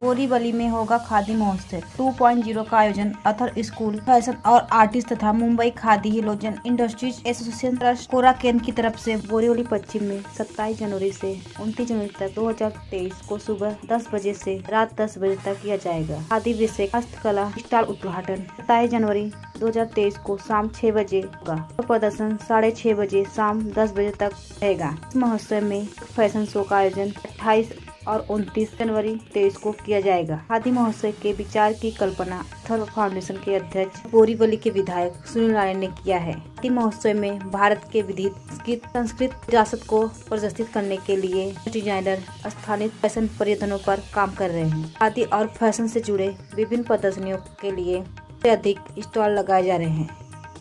बोरीवली में होगा खादी महोत्सव 2.0 का आयोजन। अथर स्कूल, फैशन और आर्टिस्ट तथा मुंबई खादी हिलोजन industries association trust Kora Kendra की तरफ से बोरीवली पश्चिम में 27 जनवरी से 29 जनवरी तक 2023 को सुबह 10 बजे से रात 10 बजे तक किया जाएगा। खादी विषय हस्तकला स्टॉल उद्घाटन 27 जनवरी 2023 को शाम 6 बजे होगा और प्रदर्शन 6:30 बजे शाम 10 बजे तक रहेगा। इस महोत्सव में फैशन शो का आयोजन 28 और 29 जनवरी 23 को किया जाएगा। खादी महोत्सव के विचार की कल्पना अथर्व फाउंडेशन के अध्यक्ष बोरीवली के विधायक सुनील नारायण ने किया है। खादी महोत्सव में भारत के विविध संस्कृत विरासत को प्रदर्शित करने के लिए डिजाइनर स्थानीय फैशन परिवर्तनों पर काम कर रहे हैं। खादी और फैशन से जुड़े विभिन्न प्रदर्शनियों के लिए अधिक स्टॉल लगाए जा रहे हैं।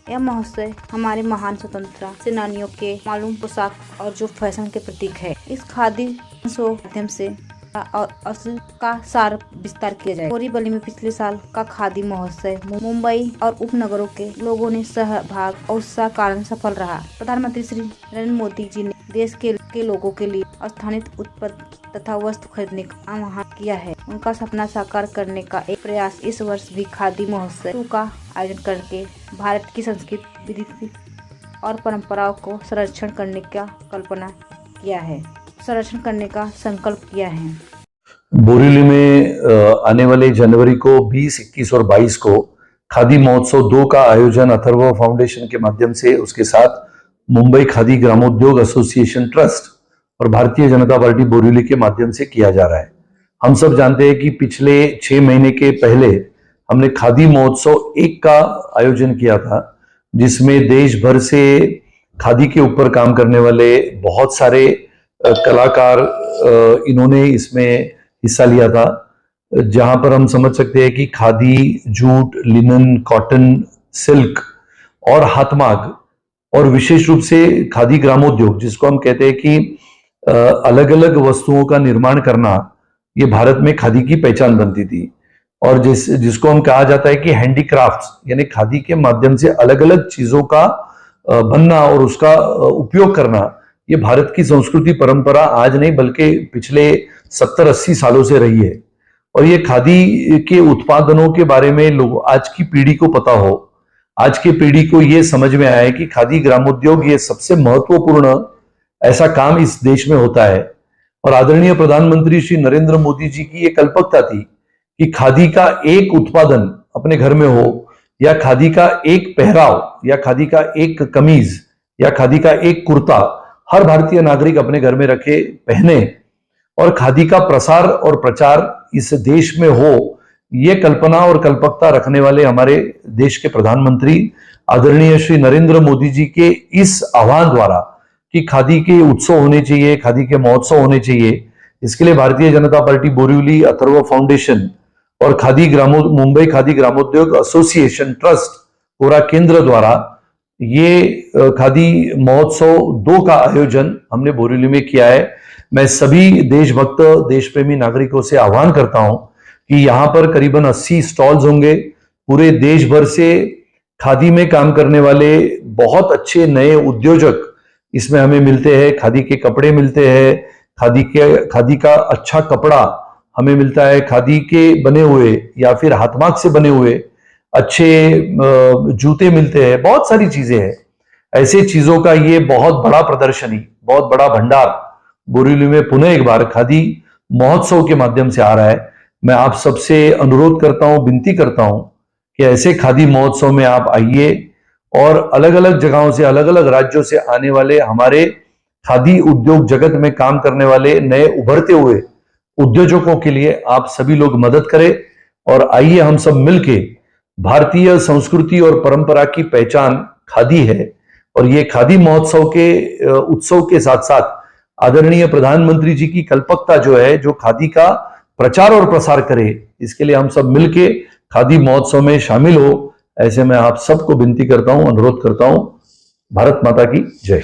यह महोत्सव हमारे महान स्वतंत्रता सेनानियों के मालूम पोशाक और जो फैशन के प्रतीक है। इस खादी शो माध्यम से और असल का सार विस्तार किया जाए। बोरीवली में पिछले साल का खादी महोत्सव मुंबई और उपनगरों के लोगों ने सहभाग और उत्साह कारण सफल रहा। प्रधानमंत्री श्री नरेंद्र मोदी जी ने देश के लोगों के लिए स्थानीय उत्पाद तथा वस्त्र खरीदने का आह्वान किया है। उनका सपना साकार करने का एक प्रयास इस वर्ष भी खादी महोत्सव का आयोजन करके भारत की संस्कृति विधि और परंपराओं को संरक्षण करने का संकल्प किया है। बोरीवली में आने वाले जनवरी को 20, 21 और 22 को खादी महोत्सव 2 का आयोजन अथर्व फाउंडेशन के माध्यम से, उसके साथ मुंबई खादी ग्रामोद्योग एसोसिएशन ट्रस्ट और भारतीय जनता पार्टी बोरीवली के माध्यम से किया जा रहा है। हम सब जानते हैं कि पिछले 6 महीने के पहले हमने खादी महोत्सव 1 का आयोजन किया था, जिसमें देश भर से खादी के ऊपर काम करने वाले बहुत सारे कलाकार इन्होंने इसमें हिस्सा लिया था, जहां पर हम समझ सकते हैं कि khadi, jute, linen, cotton, silk और हाथमाग और विशेष रूप से खादी ग्रामोद्योग, जिसको हम कहते हैं कि अलग अलग वस्तुओं का निर्माण करना, ये भारत में खादी की पहचान बनती थी। और जिसको हम कहा जाता है कि हैंडीक्राफ्ट्स, यानी खादी के माध्यम से अलग अलग चीजों का बनना और उसका उपयोग करना, ये भारत की संस्कृति परंपरा आज नहीं बल्कि पिछले 70-80 सालों से रही है। और ये खादी के उत्पादनों के बारे में लोग आज की पीढ़ी को पता हो, आज की पीढ़ी को ये समझ में आया है कि खादी ग्रामोद्योग ये सबसे महत्वपूर्ण ऐसा काम इस देश में होता है। और आदरणीय प्रधानमंत्री श्री नरेंद्र मोदी जी की ये कल्पकता थी कि खादी का एक उत्पादन अपने घर में हो, या खादी का एक पहराव, या खादी का एक कमीज, या खादी का एक कुर्ता हर भारतीय नागरिक अपने घर में रखे, पहने, और खादी का प्रसार और प्रचार इस देश में हो, ये कल्पना और कल्पकता रखने वाले हमारे देश के प्रधानमंत्री आदरणीय श्री नरेंद्र मोदी जी के इस आह्वान द्वारा कि खादी के उत्सव होने चाहिए, खादी के महोत्सव होने चाहिए, इसके लिए भारतीय जनता पार्टी बोरीवली, अथर्व फाउंडेशन और मुंबई खादी ग्रामोद्योग एसोसिएशन ट्रस्ट कोरा केंद्र द्वारा ये खादी महोत्सव 2 का आयोजन हमने बोरीवली में किया है। मैं सभी देशभक्त, देश प्रेमी नागरिकों से आह्वान करता हूं कि यहाँ पर करीबन 80 स्टॉल्स होंगे। पूरे देश भर से खादी में काम करने वाले बहुत अच्छे नए उद्योजक इसमें हमें मिलते हैं। खादी के कपड़े मिलते हैं, खादी का अच्छा कपड़ा हमें मिलता है, खादी के बने हुए या फिर हाथमाग से बने हुए अच्छे जूते मिलते हैं, बहुत सारी चीजें हैं। ऐसे चीजों का ये बहुत बड़ा प्रदर्शनी, बहुत बड़ा भंडार बोरीवली में पुनः एक बार खादी महोत्सव के माध्यम से आ रहा है। मैं आप सबसे अनुरोध करता हूं, विनती करता हूं कि ऐसे खादी महोत्सव में आप आइए और अलग अलग जगहों से, अलग अलग राज्यों से आने वाले हमारे खादी उद्योग जगत में काम करने वाले नए उभरते हुए उद्योजकों के लिए आप सभी लोग मदद करें। और आइए हम सब मिलके, भारतीय संस्कृति और परंपरा की पहचान खादी है, और ये खादी महोत्सव के उत्सव के साथ साथ आदरणीय प्रधानमंत्री जी की कल्पकता जो है, जो खादी का प्रचार और प्रसार करे, इसके लिए हम सब मिलके खादी महोत्सव में शामिल हो, ऐसे मैं आप सबको विनती करता हूं, अनुरोध करता हूं। भारत माता की जय।